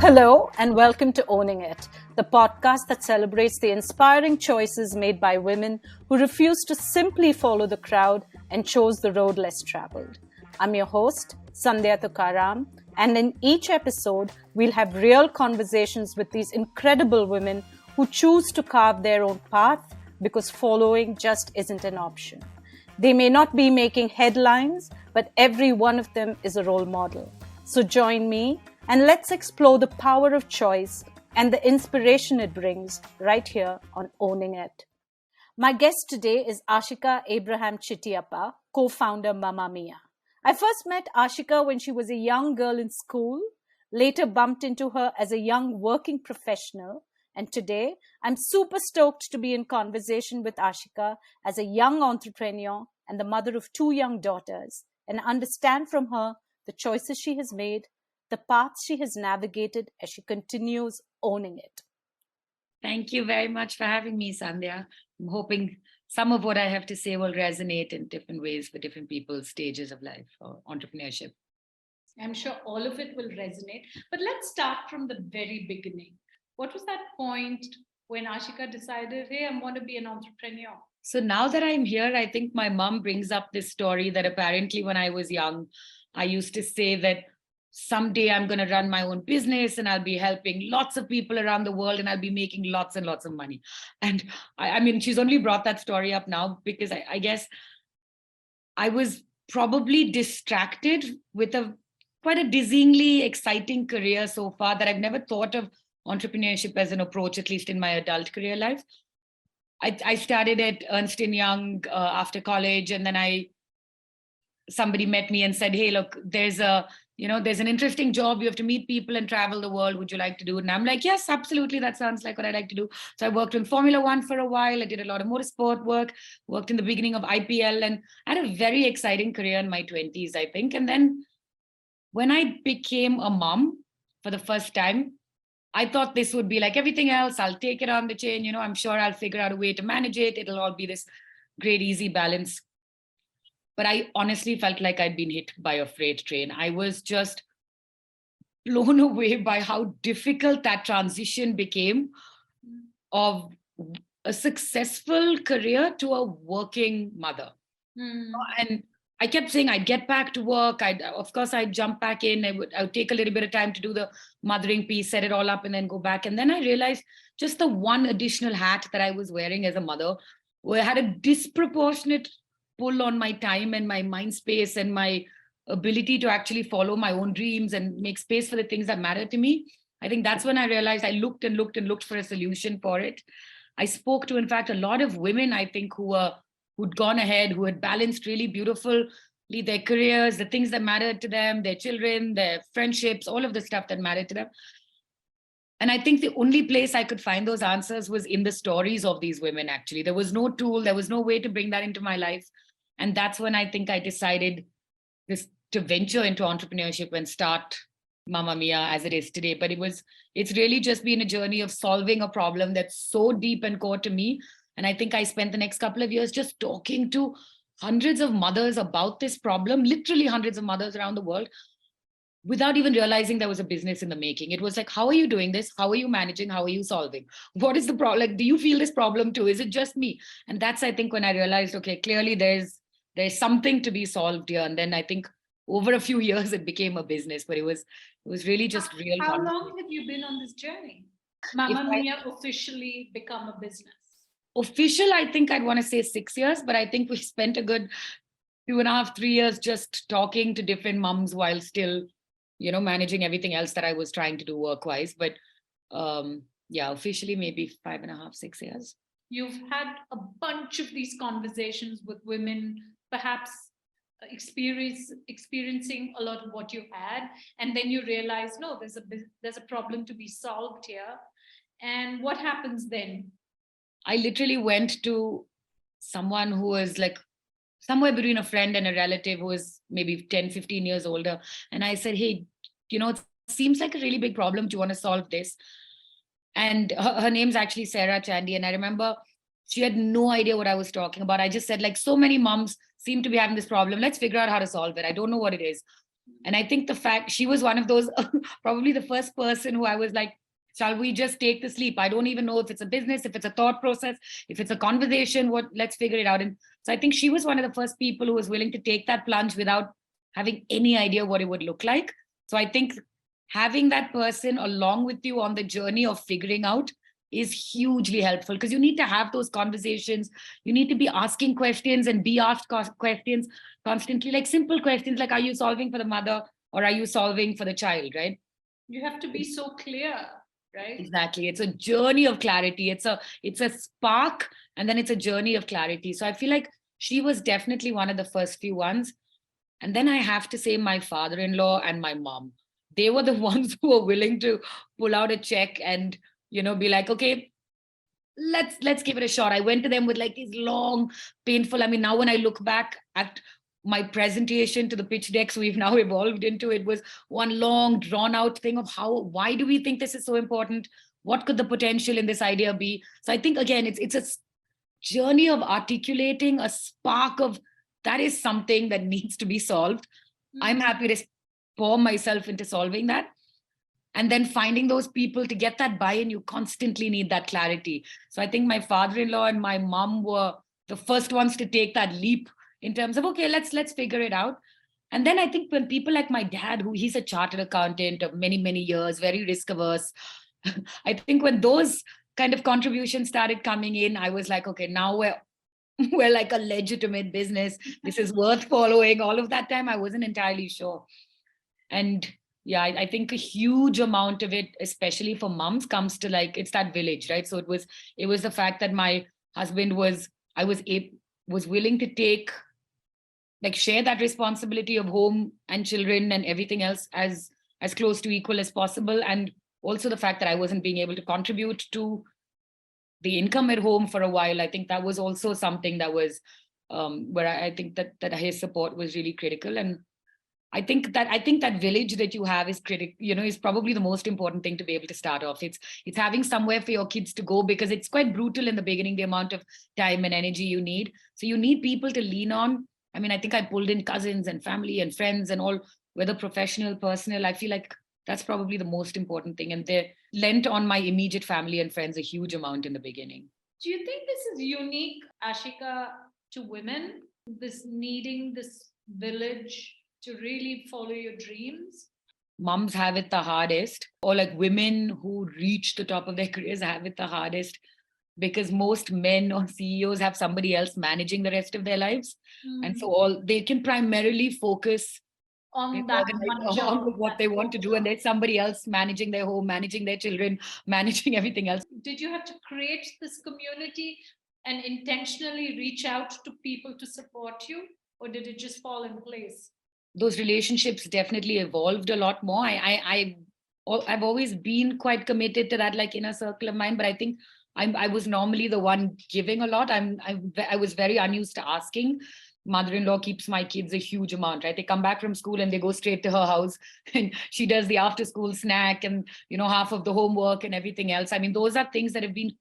Hello, and welcome to Owning It, the podcast that celebrates the inspiring choices made by women who refuse to simply follow the crowd and chose the road less traveled. I'm your host, Sandhya Thukaram, and in each episode, we'll have real conversations with these incredible women who choose to carve their own path because following just isn't an option. They may not be making headlines, but every one of them is a role model. So join me and let's explore the power of choice and the inspiration it brings right here on Owning It. My guest today is Aashika Abraham Chittiappa, co-founder Mamma Mia. I first met Aashika when she was a young girl in school, later bumped into her as a young working professional, and today I'm super stoked to be in conversation with Aashika as a young entrepreneur and the mother of 2 young daughters, and understand from her the choices she has made, the paths she has navigated as she continues owning it. Thank you very much for having me, Sandhya. I'm hoping some of what I have to say will resonate in different ways for different people's stages of life or entrepreneurship. I'm sure all of it will resonate. But let's start from the very beginning. What was that point when Aashika decided, hey, I want to be an entrepreneur? So now that I'm here, I think my mom brings up this story that apparently when I was young, I used to say that someday I'm going to run my own business and I'll be helping lots of people around the world and I'll be making lots and lots of money. And I mean, she's only brought that story up now because I guess I was probably distracted with quite a dizzyingly exciting career so far that I've never thought of entrepreneurship as an approach, at least in my adult career life. I started at Ernst & Young after college, and then somebody met me and said, hey, look, there's an interesting job. You have to meet people and travel the world. Would you like to do it? And I'm like, yes, absolutely. That sounds like what I'd like to do. So I worked in Formula One for a while. I did a lot of motorsport work, worked in the beginning of IPL, and I had a very exciting career in my 20s, I think. And then when I became a mom for the first time, I thought this would be like everything else. I'll take it on the chin. I'm sure I'll figure out a way to manage it. It'll all be this great, easy balance. But I honestly felt like I'd been hit by a freight train. I was just blown away by how difficult that transition became of a successful career to a working mother. And I kept saying I'd get back to work. Of course, I'd jump back in. I would take a little bit of time to do the mothering piece, set it all up, and then go back. And then I realized just the one additional hat that I was wearing as a mother had a disproportionate pull on my time and my mind space and my ability to actually follow my own dreams and make space for the things that matter to me. I think that's when I realized I looked and looked and looked for a solution for it. I spoke to, in fact, a lot of women, I think, who'd gone ahead, who had balanced really beautifully their careers, the things that mattered to them, their children, their friendships, all of the stuff that mattered to them. And I think the only place I could find those answers was in the stories of these women, actually. There was no tool, there was no way to bring that into my life. And that's when I think I decided to venture into entrepreneurship and start Mamma Mia as it is today. But it's really just been a journey of solving a problem that's so deep and core to me. And I think I spent the next couple of years just talking to hundreds of mothers about this problem, literally hundreds of mothers around the world, without even realizing there was a business in the making. It was like, how are you doing this? How are you managing? How are you solving? What is the problem? Like, do you feel this problem too? Is it just me? And that's, I think, when I realized, okay, clearly there's something to be solved here. And then I think over a few years, it became a business, but it was really just real. How long have you been on this journey? Mamma Mia officially become a business? Official, I think I'd want to say 6 years, but I think we spent a good 2.5, 3 years just talking to different moms while still, managing everything else that I was trying to do work-wise. But officially maybe 5.5, 6 years. You've had a bunch of these conversations with women, perhaps experiencing a lot of what you had, and then you realize, no, there's a problem to be solved here. And what happens then? I literally went to someone who was like somewhere between a friend and a relative who was maybe 10, 15 years older. And I said, hey, it seems like a really big problem. Do you want to solve this? And her name's actually Sarah Chandy. And I remember she had no idea what I was talking about. I just said, like, so many moms seem to be having this problem. Let's figure out how to solve it. I don't know what it is. And I think the fact she was one of those, probably the first person who I was like, shall we just take this leap? I don't even know if it's a business, if it's a thought process, if it's a conversation, let's figure it out. And so I think she was one of the first people who was willing to take that plunge without having any idea what it would look like. So I think having that person along with you on the journey of figuring out is hugely helpful, because you need to have those conversations. You need to be asking questions and be asked questions constantly, like simple questions like, are you solving for the mother or are you solving for the child, right? You have to be so clear, right? Exactly. It's a journey of clarity. It's a spark, and then it's a journey of clarity. So I feel like she was definitely one of the first few ones. And then I have to say my father-in-law and my mom, they were the ones who were willing to pull out a check and, be like, okay, let's give it a shot. I went to them with like these long, painful, I mean, now when I look back at my presentation to the pitch decks we've now evolved into, it was one long drawn out thing of why do we think this is so important? What could the potential in this idea be? So I think, again, it's a journey of articulating a spark of that is something that needs to be solved. I'm happy to pour myself into solving that. And then finding those people to get that buy-in, you constantly need that clarity. So I think my father-in-law and my mom were the first ones to take that leap in terms of, okay, let's figure it out. And then I think when people like my dad, who he's a chartered accountant of many, many years, very risk averse, I think when those kind of contributions started coming in, I was like, okay, now we're like a legitimate business. This is worth following. All of that time, I wasn't entirely sure. And yeah, I think a huge amount of it, especially for moms, comes to like, it's that village, right? So it was the fact that my husband was willing to share that responsibility of home and children and everything else as close to equal as possible. And also the fact that I wasn't being able to contribute to the income at home for a while. I think that was also something that was where I think that his support was really critical. And I think that village that you have is is probably the most important thing to be able to start off. It's having somewhere for your kids to go, because it's quite brutal in the beginning, the amount of time and energy you need. So you need people to lean on. I mean, I think I pulled in cousins and family and friends and all, whether professional, personal. I feel like that's probably the most important thing. And they lent on my immediate family and friends a huge amount in the beginning. Do you think this is unique, Aashika, to women? This needing this village to really follow your dreams? Moms have it the hardest, or like women who reach the top of their careers have it the hardest, because most men or CEOs have somebody else managing the rest of their lives. And so they can primarily focus on that on what they want to do, and there's somebody else managing their home, managing their children, managing everything else. Did you have to create this community and intentionally reach out to people to support you, or did it just fall in place? Those relationships definitely evolved a lot more. I've always been quite committed to that, like inner circle of mine, but I think I was normally the one giving a lot. I was very unused to asking. Mother-in-law keeps my kids a huge amount, right? They come back from school and they go straight to her house, and she does the after school snack and half of the homework and everything else. I mean, those are things that have been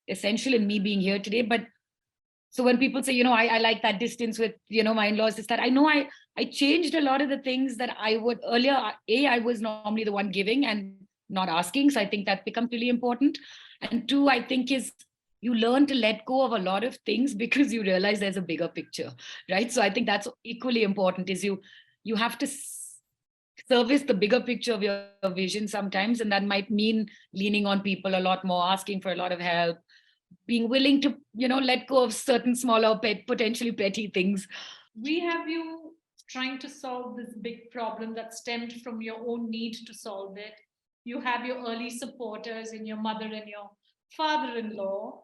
essential in me being here today. But so when people say, I like that distance with, my in-laws, is that I know I changed a lot of the things that I would earlier. I was normally the one giving and not asking. So I think that becomes really important. And two, I think is you learn to let go of a lot of things because you realize there's a bigger picture, right? So I think that's equally important, is you have to service the bigger picture of your vision sometimes. And that might mean leaning on people a lot more, asking for a lot of help, being willing to, let go of certain smaller, potentially petty things. We have you trying to solve this big problem that stemmed from your own need to solve it. You have your early supporters in your mother and your father-in-law,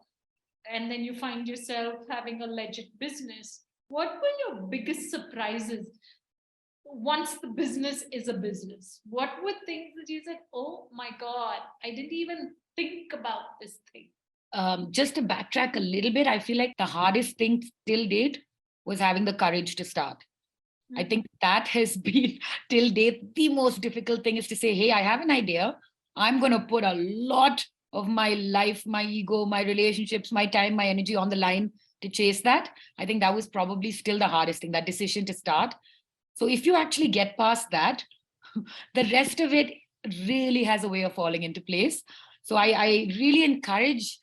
and then you find yourself having a legit business. What were your biggest surprises once the business is a business? What were things that you said, oh my God, I didn't even think about this thing? Just to backtrack a little bit, I feel like the hardest thing till date was having the courage to start. I think that has been till date the most difficult thing, is to say, hey, I have an idea. I'm going to put a lot of my life, my ego, my relationships, my time, my energy on the line to chase that. I think that was probably still the hardest thing, that decision to start. So if you actually get past that, the rest of it really has a way of falling into place. So I really encourage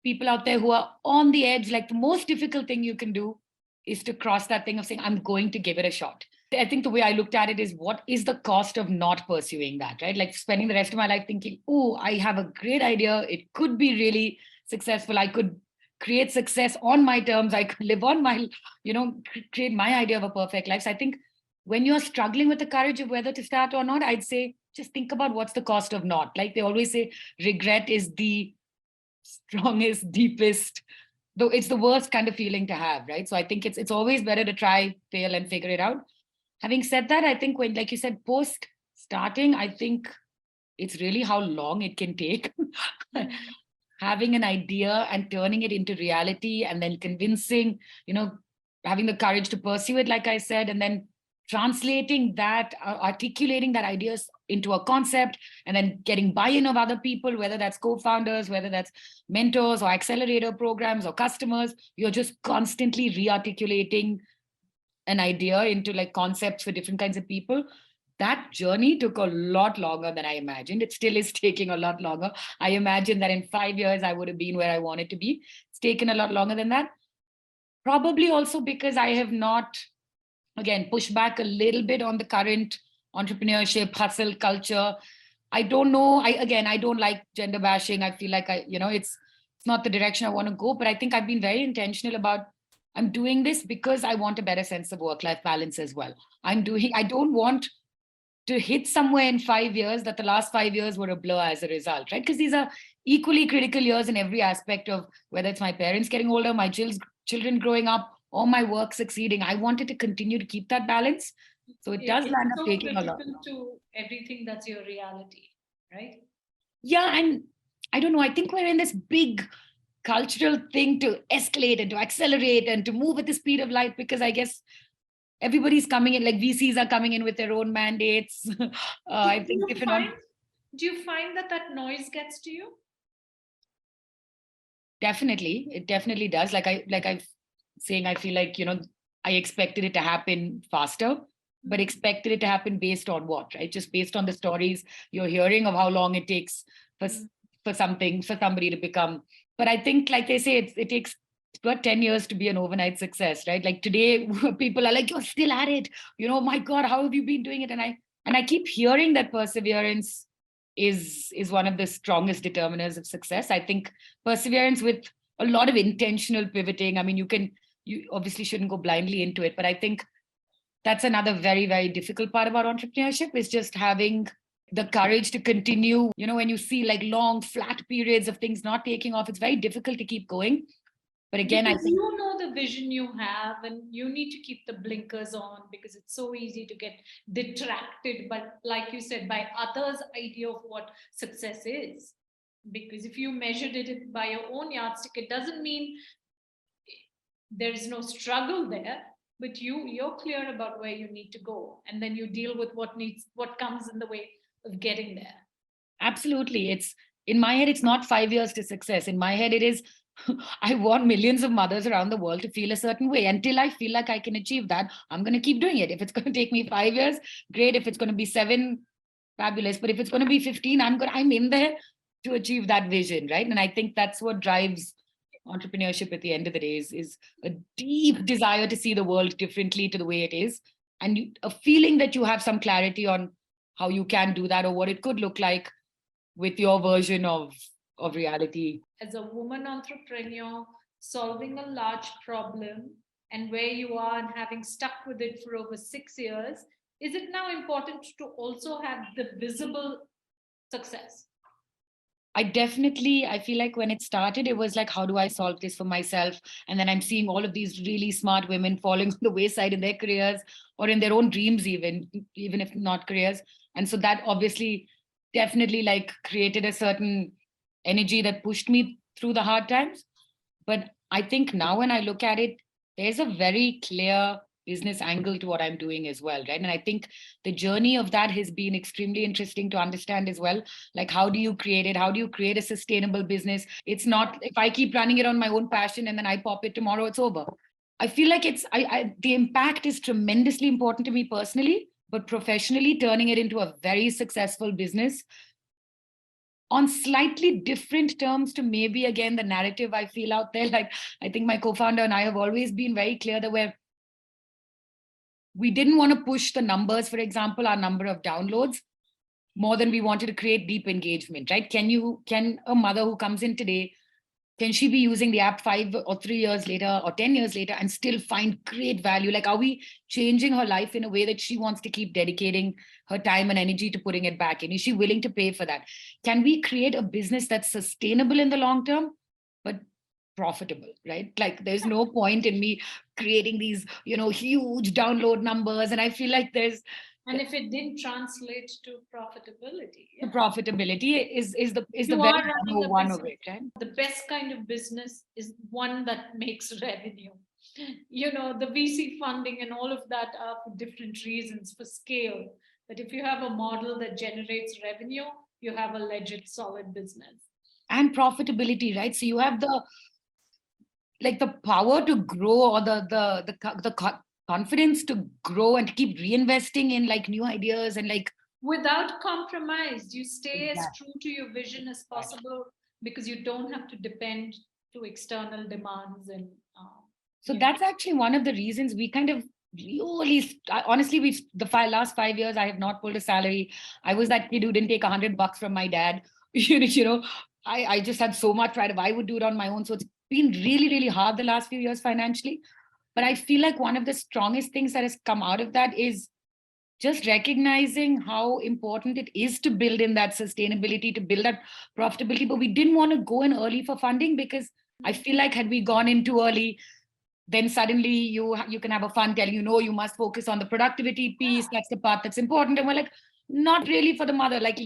people out there who are on the edge. Like, the most difficult thing you can do is to cross that thing of saying, I'm going to give it a shot. I think the way I looked at it is, what is the cost of not pursuing that, right? Like spending the rest of my life thinking, oh, I have a great idea. It could be really successful. I could create success on my terms. I could live on my, create my idea of a perfect life. So I think when you're struggling with the courage of whether to start or not, I'd say just think about what's the cost of not. Like they always say, regret is the strongest, deepest, though it's the worst kind of feeling to have, right? So I think it's always better to try, fail, and figure it out. Having said that, I think when, like you said, post starting, I think it's really how long it can take. Having an idea and turning it into reality, and then convincing, having the courage to pursue it, like I said, and then translating that, articulating that ideas into a concept, and then getting buy-in of other people, whether that's co-founders, whether that's mentors or accelerator programs or customers. You're just constantly re-articulating an idea into like concepts for different kinds of people. That journey took a lot longer than I imagined. It still is taking a lot longer. I imagine that in 5 years I would have been where I wanted to be. It's taken a lot longer than that. Probably also because I have not, again, pushed back a little bit on the current entrepreneurship hustle culture. I don't know. I don't like gender bashing. I feel like it's not the direction I want to go. But I think I've been very intentional about, I'm doing this because I want a better sense of work-life balance as well. I don't want to hit somewhere in 5 years that the last 5 years were a blur as a result, right? Because these are equally critical years in every aspect of whether it's my parents getting older, my children growing up, or my work succeeding. I wanted to continue to keep that balance. So it does land up taking a lot. It's so critical to everything that's your reality, right? Yeah, and I don't know, I think we're in this big cultural thing to escalate and to accelerate and to move at the speed of light, because I guess everybody's coming in, like VCs are coming in with their own mandates. I think do you find that noise gets to you? Definitely, it definitely does. I'm saying, I feel like, I expected it to happen faster, but expected it to happen based on what, right? Just based on the stories you're hearing of how long it takes for somebody to become. But I think, like they say, it takes about 10 years to be an overnight success, right? Like today, people are like, you're still at it. My God, how have you been doing it? And I keep hearing that perseverance is one of the strongest determiners of success. I think perseverance with a lot of intentional pivoting. I mean, you obviously shouldn't go blindly into it, but I think that's another very, very difficult part about entrepreneurship, is just having the courage to continue. When you see like long flat periods of things not taking off, it's very difficult to keep going. But again, because I think the vision you have, and you need to keep the blinkers on, because it's so easy to get detracted, but like you said, by others' idea of what success is. Because if you measured it by your own yardstick, it doesn't mean there is no struggle there, but you're clear about where you need to go, and then you deal with what comes in the way of getting there. Absolutely. It's in my head, it's not 5 years to success. In my head, it is, I want millions of mothers around the world to feel a certain way. Until I feel like I can achieve that, I'm going to keep doing it. If it's going to take me 5 years, great. If it's going to be 7, fabulous. But if it's going to be 15, I'm in there to achieve that vision, right? And I think that's what drives entrepreneurship at the end of the day, is a deep desire to see the world differently to the way it is, and a feeling that you have some clarity on how you can do that, or what it could look like with your version of reality. As a woman entrepreneur, solving a large problem, and where you are and having stuck with it for over 6 years, is it now important to also have the visible success? I feel like when it started, it was like, how do I solve this for myself? And then I'm seeing all of these really smart women falling on the wayside in their careers, or in their own dreams, even if not careers. And so that obviously definitely like created a certain energy that pushed me through the hard times. But I think now when I look at it, there's a very clear business angle to what I'm doing as well, right? And I think the journey of that has been extremely interesting to understand as well. Like, how do you create it? How do you create a sustainable business? It's not, if I keep running it on my own passion and then I pop it tomorrow, it's over. I feel like the impact is tremendously important to me personally, but professionally turning it into a very successful business on slightly different terms to maybe again the narrative I feel out there. Like I think my co-founder and I have always been very clear that we didn't want to push the numbers, for example, our number of downloads more than we wanted to create deep engagement, right? Can a mother who comes in today, can she be using the app 5 or 3 years later or 10 years later and still find great value? Like, are we changing her life in a way that she wants to keep dedicating her time and energy to putting it back in? Is she willing to pay for that? Can we create a business that's sustainable in the long term, but profitable, right? Like there's no point in me creating these, huge download numbers. And I feel like and if it didn't translate to profitability, the profitability is the you very are running number a one of business. it, right? The best kind of business is one that makes revenue. The VC funding and all of that are for different reasons, for scale. But if you have a model that generates revenue, you have a legit, solid business. And profitability, right? So you have the power to grow, or the confidence to grow and keep reinvesting in like new ideas and like without compromise. You stay as Exactly. true to your vision as possible because you don't have to depend to external demands. And so that's actually one of the reasons we kind of really honestly last 5 years I have not pulled a salary. I was that kid who didn't take $100 from my dad. I just had so much pride if I would do it on my own. So it's been really, really hard the last few years financially. But I feel like one of the strongest things that has come out of that is just recognizing how important it is to build in that sustainability, to build that profitability. But we didn't want to go in early for funding because I feel like had we gone in too early, then suddenly you can have a fund telling you must focus on the productivity piece. That's the part that's important. And we're like, not really for the mother. Like,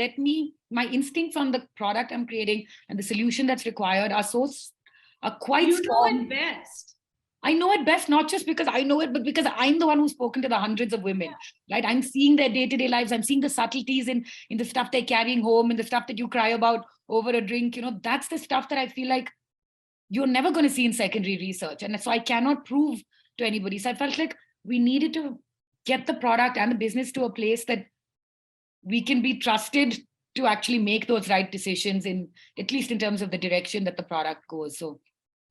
my instincts on the product I'm creating and the solution that's required are quite strong. You know it best. I know it best, not just because I know it, but because I'm the one who's spoken to the hundreds of women, right? I'm seeing their day-to-day lives. I'm seeing the subtleties in the stuff they're carrying home and the stuff that you cry about over a drink. That's the stuff that I feel like you're never going to see in secondary research. And so I cannot prove to anybody. So I felt like we needed to get the product and the business to a place that we can be trusted to actually make those right decisions, at least in terms of the direction that the product goes. So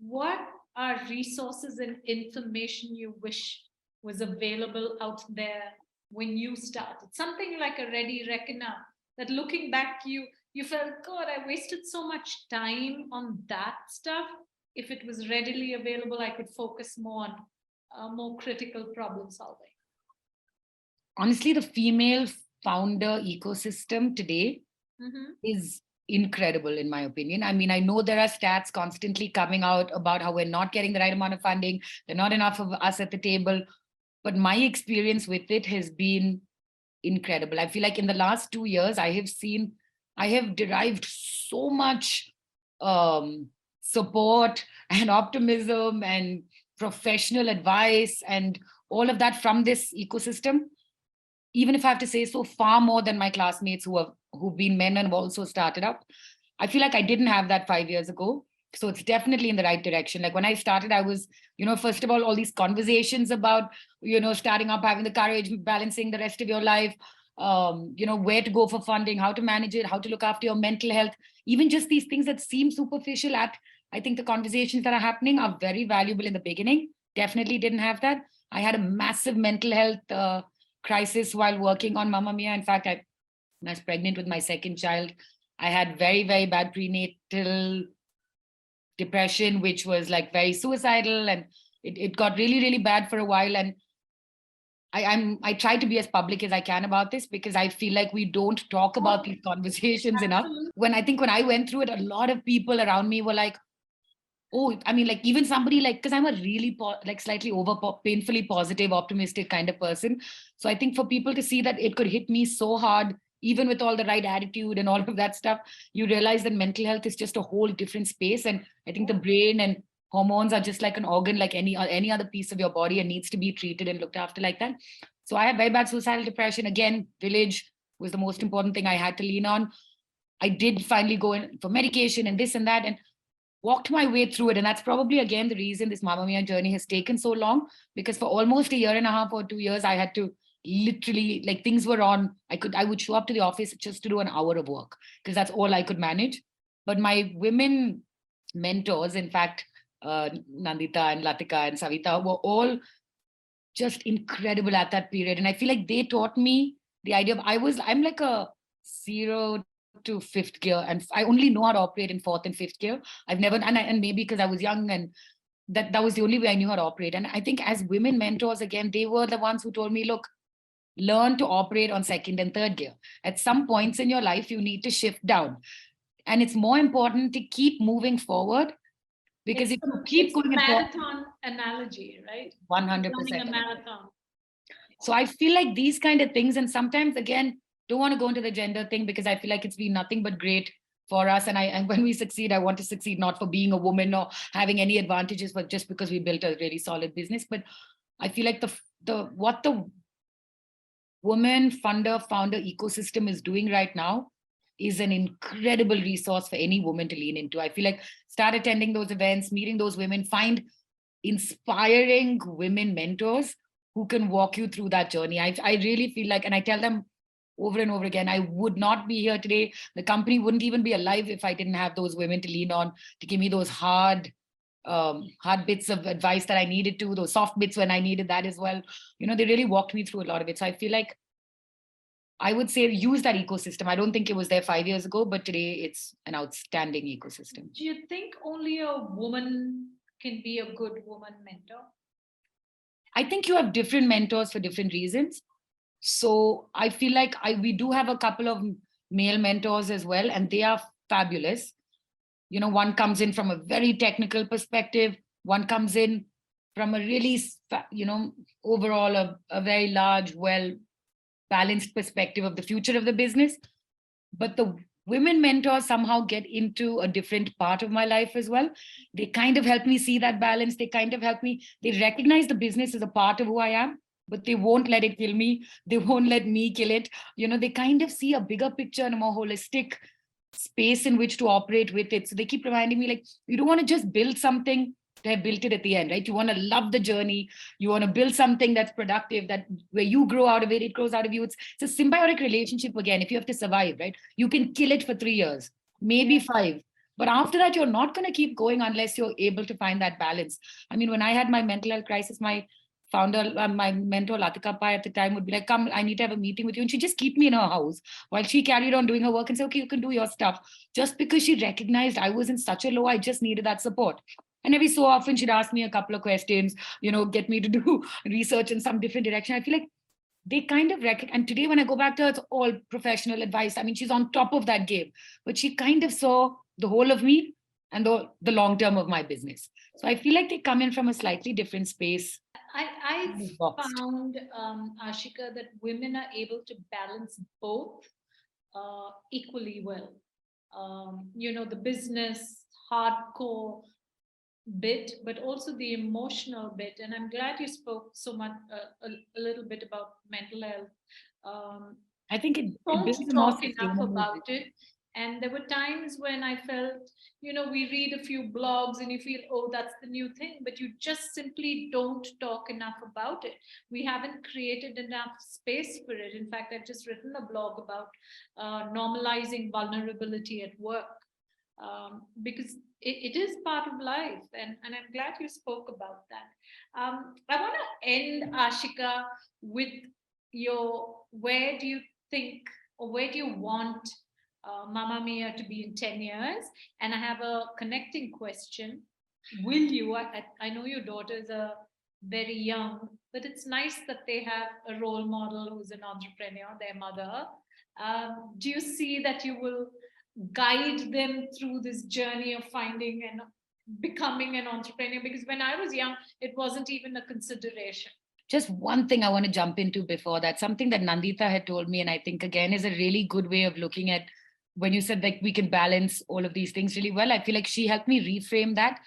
what are resources and information you wish was available out there when you started? Something like a Ready Reckoner that looking back, you felt, God, I wasted so much time on that stuff. If it was readily available, I could focus more on more critical problem solving. Honestly, the female founder ecosystem today is incredible, in my opinion. I mean, I know there are stats constantly coming out about how we're not getting the right amount of funding. There are not enough of us at the table. But my experience with it has been incredible. I feel like in the last 2 years, I have derived so much support and optimism and professional advice and all of that from this ecosystem. Even if I have to say so, far more than my classmates who've been men and have also started up. I feel like I didn't have that 5 years ago. So it's definitely in the right direction. Like when I started, I was, first of all these conversations about, starting up, having the courage, balancing the rest of your life, where to go for funding, how to manage it, how to look after your mental health, even just these things that seem superficial I think the conversations that are happening are very valuable in the beginning. Definitely didn't have that. I had a massive mental health crisis while working on Mamma Mia. In fact, when I was pregnant with my second child, I had very, very bad prenatal depression, which was like very suicidal, and it got really, really bad for a while. And I try to be as public as I can about this because I feel like we don't talk about these conversations enough. When I went through it, a lot of people around me were like, oh, I mean, like even somebody like, because I'm a really slightly painfully positive, optimistic kind of person. So I think for people to see that it could hit me so hard, even with all the right attitude and all of that stuff, you realize that mental health is just a whole different space. And I think the brain and hormones are just like an organ, like any other piece of your body, and needs to be treated and looked after like that. So I had very bad suicidal depression. Again, village was the most important thing I had to lean on. I did finally go in for medication and this and that. And walked my way through it. And that's probably, again, the reason this Mamma Mia journey has taken so long, because for almost a year and a half or 2 years, I had to literally, like, things were on. I would show up to the office just to do an hour of work because that's all I could manage. But my women mentors, in fact, Nandita and Latika and Savita, were all just incredible at that period. And I feel like they taught me the idea of, I'm like a 0 to 5th gear, and I only know how to operate in 4th and 5th gear. I've never, and maybe because I was young, and that was the only way I knew how to operate. And I think as women mentors, again, they were the ones who told me, look, learn to operate on 2nd and 3rd gear. At some points in your life, you need to shift down. And it's more important to keep moving forward, because if you keep going, marathon analogy, right? 100%. Running a marathon. So I feel like these kind of things, and sometimes, again, don't want to go into the gender thing, because I feel like it's been nothing but great for us. And when we succeed, I want to succeed not for being a woman or having any advantages, but just because we built a really solid business. But I feel like what the woman founder ecosystem is doing right now is an incredible resource for any woman to lean into. I feel like start attending those events, meeting those women, find inspiring women mentors who can walk you through that journey. I really feel like, and I tell them over and over again, I would not be here today. The company wouldn't even be alive if I didn't have those women to lean on, to give me those hard bits of advice that I needed to, those soft bits when I needed that as well. They really walked me through a lot of it. So I feel like I would say use that ecosystem. I don't think it was there 5 years ago, but today it's an outstanding ecosystem. Do you think only a woman can be a good woman mentor? I think you have different mentors for different reasons. So I feel like we do have a couple of male mentors as well, and they are fabulous. One comes in from a very technical perspective. One comes in from a really, overall a very large, well-balanced perspective of the future of the business. But the women mentors somehow get into a different part of my life as well. They kind of help me see that balance. They kind of help me. They recognize the business as a part of who I am, but they won't let it kill me. They won't let me kill it. They kind of see a bigger picture and a more holistic space in which to operate with it. So they keep reminding me, like, you don't want to just build something to have built it at the end, right? You want to love the journey. You want to build something that's productive, that where you grow out of it, it grows out of you. It's a symbiotic relationship again. If you have to survive, right? You can kill it for 3 years, maybe 5. But after that, you're not going to keep going unless you're able to find that balance. I mean, when I had my mental health crisis, my founder, my mentor, Latika Pai at the time would be like, come, I need to have a meeting with you. And she'd just keep me in her house while she carried on doing her work and say, okay, you can do your stuff. Just because she recognized I was in such a low, I just needed that support. And every so often she'd ask me a couple of questions, get me to do research in some different direction. I feel like they kind of and today when I go back to her, it's all professional advice. I mean, she's on top of that game, but she kind of saw the whole of me and the long term of my business. So I feel like they come in from a slightly different space. I found, Aashika, that women are able to balance both equally well. The business, hardcore bit, but also the emotional bit. And I'm glad you spoke so much, a little bit about mental health. I think it don't talk enough about it. And there were times when I felt, we read a few blogs and you feel, oh, that's the new thing, but you just simply don't talk enough about it. We haven't created enough space for it. In fact, I've just written a blog about normalizing vulnerability at work, because it is part of life. And I'm glad you spoke about that. I want to end, Aashika, with where do you think, or where do you want Mamma Mia to be in 10 years? And I have a connecting question. Will you, I know your daughters are very young, but it's nice that they have a role model who's an entrepreneur, their mother. Do you see that you will guide them through this journey of finding and becoming an entrepreneur? Because when I was young, it wasn't even a consideration. Just one thing I want to jump into before that, something that Nandita had told me, and I think again is a really good way of looking at when you said like we can balance all of these things really well. I feel like she helped me reframe that,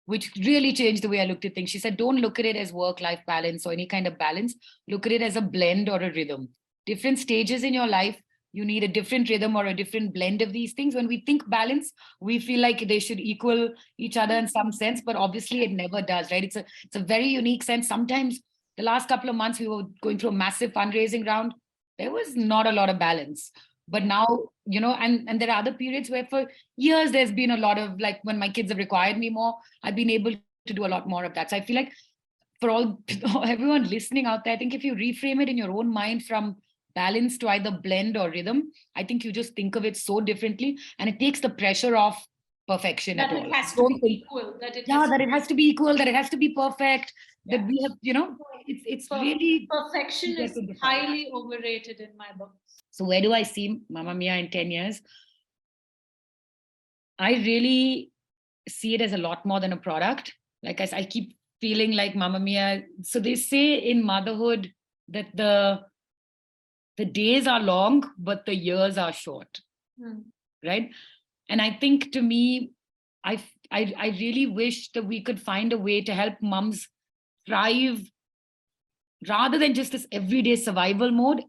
which really changed the way I looked at things. She said, don't look at it as work-life balance or any kind of balance. Look at it as a blend or a rhythm. Different stages in your life, you need a different rhythm or a different blend of these things. When we think balance, we feel like they should equal each other in some sense, but obviously it never does, right? It's a very unique sense. Sometimes the last couple of months we were going through a massive fundraising round. There was not a lot of balance. But now, and there are other periods where for years there's been a lot of, like, when my kids have required me more, I've been able to do a lot more of that. So I feel like for all everyone listening out there, I think if you reframe it in your own mind from balance to either blend or rhythm, I think you just think of it so differently, and it takes the pressure off perfection that at it all. has to be equal, that it That it has to be equal, that it has to be perfect, that we have, it's really perfection is highly overrated in my book. So where do I see Mamma Mia in 10 years? I really see it as a lot more than a product. Like I keep feeling like Mamma Mia. So they say in motherhood that the days are long, but the years are short. Right? And I think, to me, I really wish that we could find a way to help mums thrive rather than just this everyday survival mode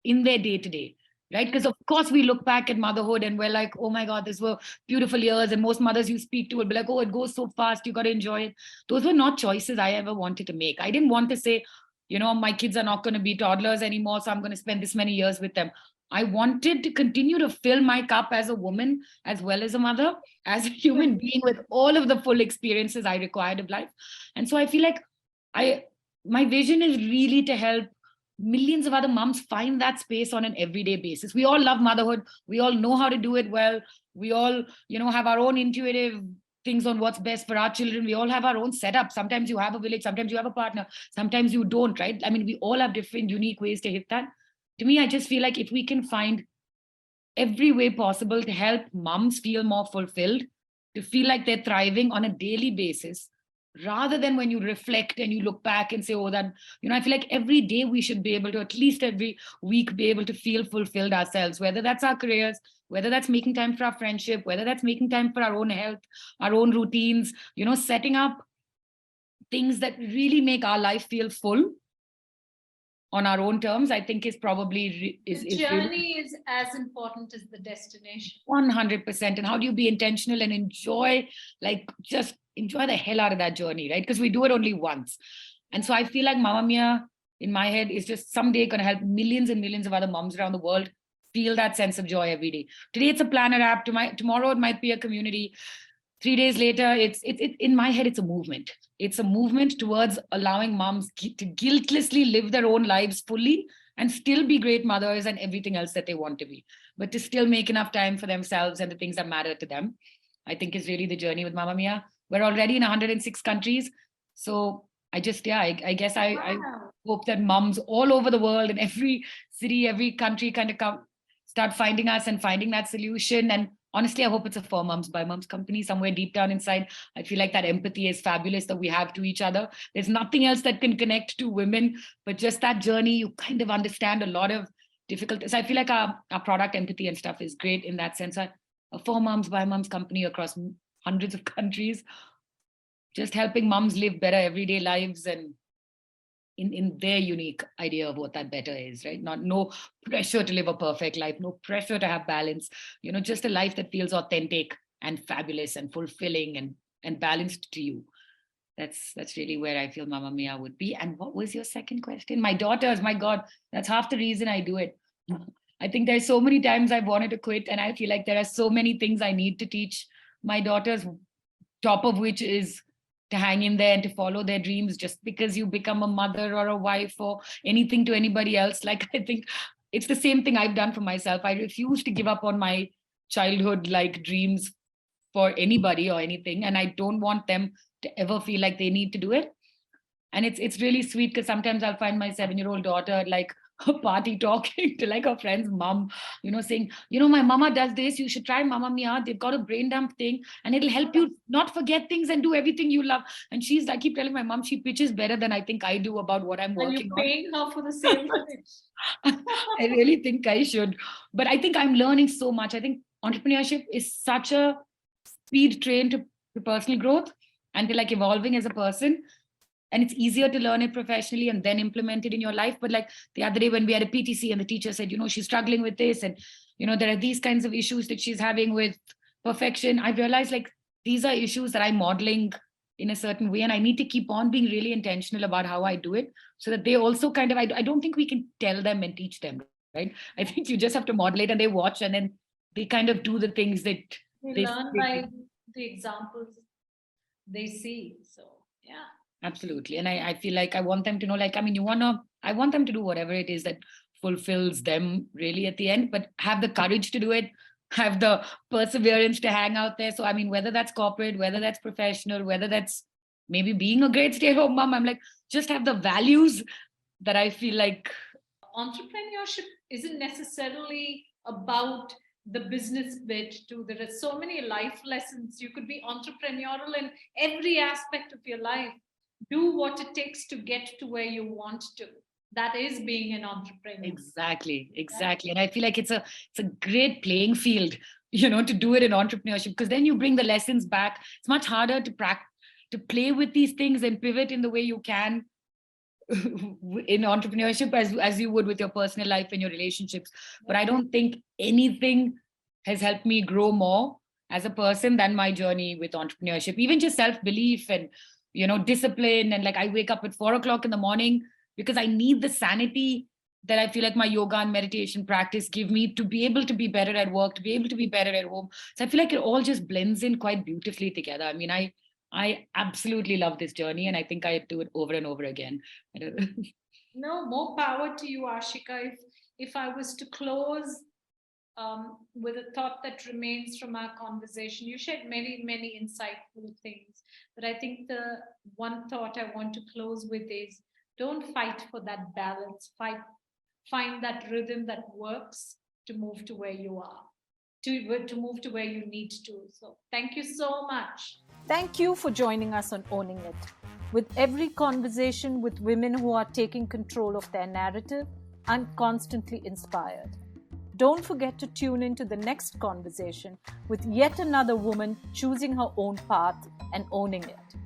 in their day-to-day. Right? Because of course we look back at motherhood and we're like, oh my God, these were beautiful years. And most mothers you speak to will be like, oh, it goes so fast, you got to enjoy it. Those were not choices I ever wanted to make. I didn't want to say, my kids are not going to be toddlers anymore, so I'm going to spend this many years with them. I wanted to continue to fill my cup as a woman, as well as a mother, as a human being, with all of the full experiences I required of life. And so I feel like my vision is really to help millions of other moms find that space on an everyday basis. We all love motherhood. We all know how to do it well. We all, have our own intuitive things on what's best for our children. We all have our own setup. Sometimes you have a village, sometimes you have a partner, sometimes you don't, right? I mean, we all have different unique ways to hit that. To me, I just feel like if we can find every way possible to help moms feel more fulfilled, to feel like they're thriving on a daily basis, rather than when you reflect and you look back and say, oh, that, I feel like every day we should be able to, at least every week, be able to feel fulfilled ourselves, whether that's our careers, whether that's making time for our friendship, whether that's making time for our own health, our own routines, setting up things that really make our life feel full on our own terms, I think is probably the journey is as important as the destination. 100%. And how do you be intentional and enjoy, just enjoy the hell out of that journey, right? Because we do it only once. And so I feel like Mamma Mia in my head is just someday going to help millions and millions of other moms around the world feel that sense of joy every day. Today it's a planner app. Tomorrow it might be a community. 3 days later, it's in my head, it's a movement. It's a movement towards allowing moms to guiltlessly live their own lives fully and still be great mothers and everything else that they want to be, but to still make enough time for themselves and the things that matter to them, I think is really the journey with Mamma Mia. We're already in 106 countries. So I just, I guess I hope that moms all over the world, in every city, every country, kind of start finding us and finding that solution. And honestly, I hope it's a for moms by moms company somewhere deep down inside. I feel like that empathy is fabulous that we have to each other. There's nothing else that can connect to women, but just that journey, you kind of understand a lot of difficulties. I feel like our product empathy and stuff is great in that sense. A for moms by moms company across hundreds of countries, just helping moms live better everyday lives and in their unique idea of what that better is, right? No pressure to live a perfect life, no pressure to have balance, just a life that feels authentic and fabulous and fulfilling and balanced to you. That's really where I feel Mamma Mia would be. And what was your second question? My daughters, my God, that's half the reason I do it. I think there's so many times I've wanted to quit, and I feel like there are so many things I need to teach my daughters, top of which is to hang in there and to follow their dreams. Just because you become a mother or a wife or anything to anybody else, like, I think it's the same thing I've done for myself. I refuse to give up on my childhood dreams for anybody or anything, and I don't want them to ever feel like they need to do it. And it's really sweet, because sometimes I'll find my 7-year-old daughter at a party talking to her friend's mom, saying, my mama does this, you should try Mamma Mia, they've got a brain dump thing and it'll help you not forget things and do everything you love. And I keep telling my mom, she pitches better than I think I do about what I'm working on. And you're paying her for the same pitch. I really think I should, but I think I'm learning so much. I think entrepreneurship is such a speed train to personal growth and to evolving as a person. and it's easier to learn it professionally and then implement it in your life. But like the other day when we had a PTC and the teacher said, she's struggling with this, and there are these kinds of issues that she's having with perfection, I realized like these are issues that I'm modeling in a certain way, and I need to keep on being really intentional about how I do it, so that they also kind of, I don't think we can tell them and teach them, right? I think you just have to model it, and they watch, and then they kind of do the things that they learn by the examples they see. So yeah, absolutely. And I feel like I want them to know, like, I mean, I want them to do whatever it is that fulfills them really at the end, but have the courage to do it, have the perseverance to hang out there. So, I mean, whether that's corporate, whether that's professional, whether that's maybe being a great stay-at-home mom, I'm like, just have the values that I feel like. Entrepreneurship isn't necessarily about the business bit too. There are so many life lessons. You could be entrepreneurial in every aspect of your life. Do what it takes to get to where you want to. That is being an entrepreneur. Exactly. And I feel like it's a great playing field, to do it in entrepreneurship, because then you bring the lessons back. It's much harder to play with these things and pivot in the way you can in entrepreneurship as you would with your personal life and your relationships. But I don't think anything has helped me grow more as a person than my journey with entrepreneurship. Even just self-belief and discipline, and like I wake up at 4:00 in the morning because I need the sanity that I feel like my yoga and meditation practice give me to be able to be better at work, to be able to be better at home. So I feel like it all just blends in quite beautifully together. I mean, I absolutely love this journey, and I think I do it over and over again. No, more power to you, Aashika. If I was to close with a thought that remains from our conversation, you shared many, many insightful things. But I think the one thought I want to close with is, don't fight for that balance. Find that rhythm that works to move to where you are, to move to where you need to. So thank you so much. Thank you for joining us on Owning It. With every conversation with women who are taking control of their narrative, I'm constantly inspired. Don't forget to tune into the next conversation with yet another woman choosing her own path and owning it.